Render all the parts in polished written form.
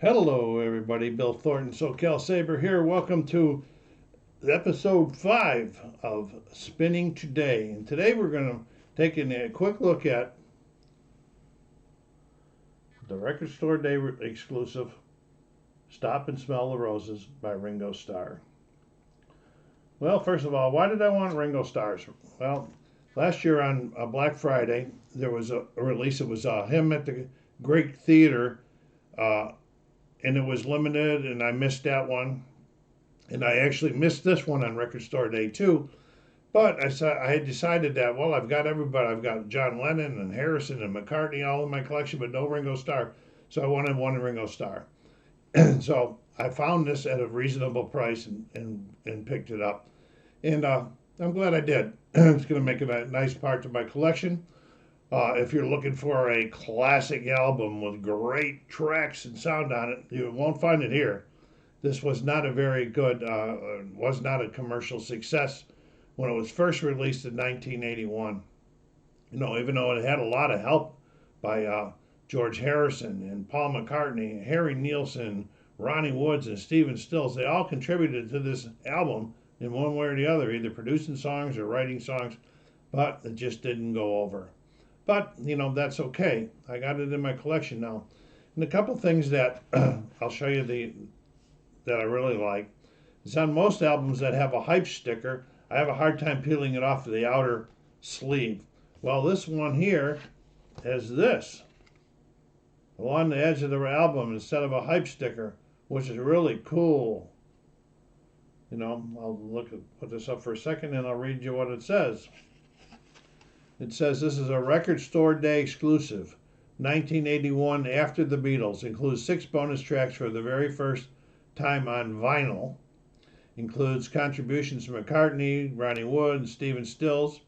Hello, everybody. Bill Thornton, SoCalsabre here. Welcome to episode 5 of Spinning Today. And today we're going to take a quick look at the Record Store Day exclusive Stop and Smell the Roses by Ringo Starr. Well, first of all, why did I want Ringo Starr's? Well, last year on Black Friday, there was a release. It was him at the Great Theater. And it was limited, and I missed that one. And I actually missed this one on Record Store Day too. But I had decided that, well, I've got everybody. I've got John Lennon and Harrison and McCartney all in my collection, but no Ringo Starr. So I wanted one Ringo Starr. And so I found this at a reasonable price and picked it up. And I'm glad I did. It's going to make it a nice part to my collection. If you're looking for a classic album with great tracks and sound on it, you won't find it here. This was not a very good, was not a commercial success when it was first released in 1981. Even though it had a lot of help by George Harrison and Paul McCartney, Harry Nilsson, Ronnie Woods, and Stephen Stills, they all contributed to this album in one way or the other, either producing songs or writing songs, but it just didn't go over. But, that's okay. I got it in my collection now. And a couple things that I'll show you that I really like. It's on most albums that have a hype sticker. I have a hard time peeling it off of the outer sleeve. Well, this one here has this along the edge of the album instead of a hype sticker, which is really cool. I'll put this up for a second and I'll read you what it says. It says this is a Record Store Day exclusive. 1981 After the Beatles. Includes 6 bonus tracks for the very first time on vinyl. Includes contributions from McCartney, Ronnie Wood, and Stephen Stills.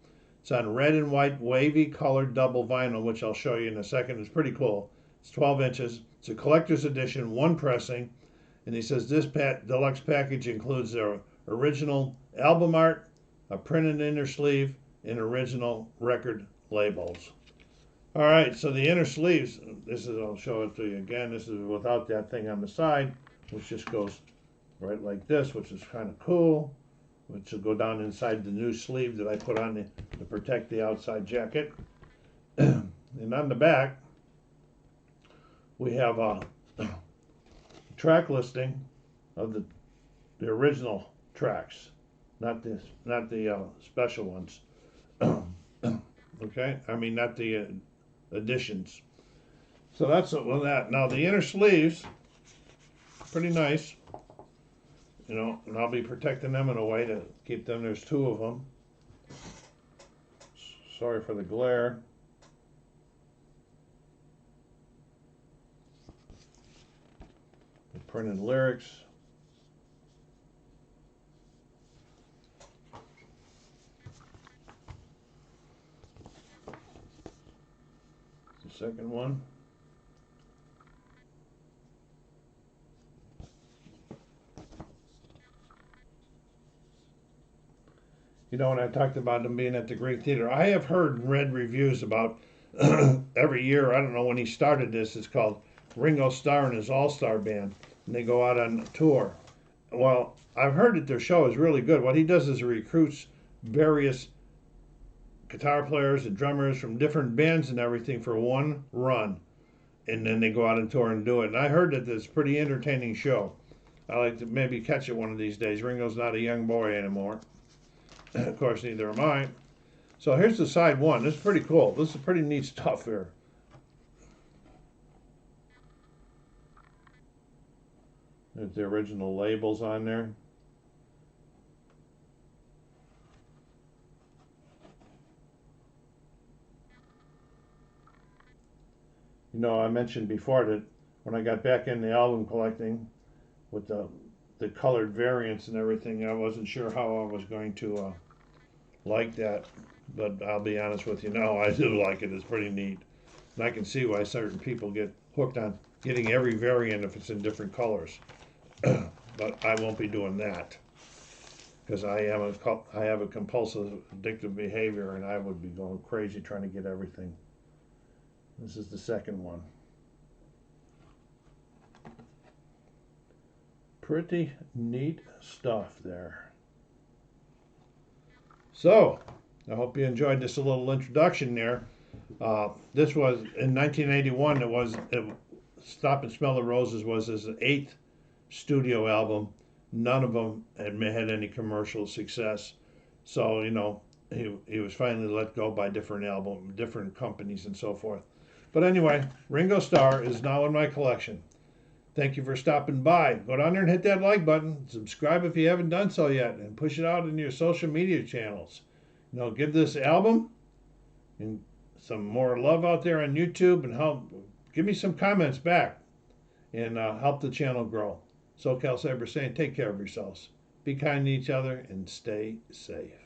It's on red and white wavy colored double vinyl, which I'll show you in a second. It's pretty cool. It's 12 inches. It's a collector's edition, one pressing. And he says this deluxe package includes their original album art, a printed inner sleeve, and original record labels. All right, so the inner sleeves, I'll show it to you again. This is without that thing on the side, which just goes right like this, which is kind of cool, which will go down inside the new sleeve that I put on to protect the outside jacket. And on the back, we have a track listing of the original tracks, not the special ones. Okay, I mean not the additions. So that's that. Now the inner sleeves, pretty nice, and I'll be protecting them in a way to keep them. There's 2 of them. Sorry for the glare. The printed lyrics. Second one. When I talked about them being at the Great Theater, I have heard and read reviews about every year. I don't know when he started this. It's called Ringo Starr and his All-Star Band, and they go out on tour. Well, I've heard that their show is really good. What he does is he recruits various guitar players and drummers from different bands and everything for one run, and then they go out on tour and do it. And I heard that it's a pretty entertaining show. I like to maybe catch it one of these days. Ringo's not a young boy anymore. Of course, neither am I. So here's the side one. This is pretty cool. This is pretty neat stuff here. There's the original labels on there. I mentioned before that when I got back in the album collecting with the colored variants and everything, I wasn't sure how I was going to like that. But I'll be honest with you now, I do like it. It's pretty neat. And I can see why certain people get hooked on getting every variant if it's in different colors. But I won't be doing that because I have a compulsive addictive behavior, and I would be going crazy trying to get everything. This is the second one. Pretty neat stuff there. So, I hope you enjoyed this little introduction there. This was in 1981. Stop and Smell the Roses was his 8th studio album. None of them had any commercial success. So, he was finally let go by different companies and so forth. But anyway, Ringo Starr is now in my collection. Thank you for stopping by. Go down there and hit that like button. Subscribe if you haven't done so yet, and push it out in your social media channels. Give this album and some more love out there on YouTube, and give me some comments back, and help the channel grow. SoCalSabre saying, take care of yourselves. Be kind to each other and stay safe.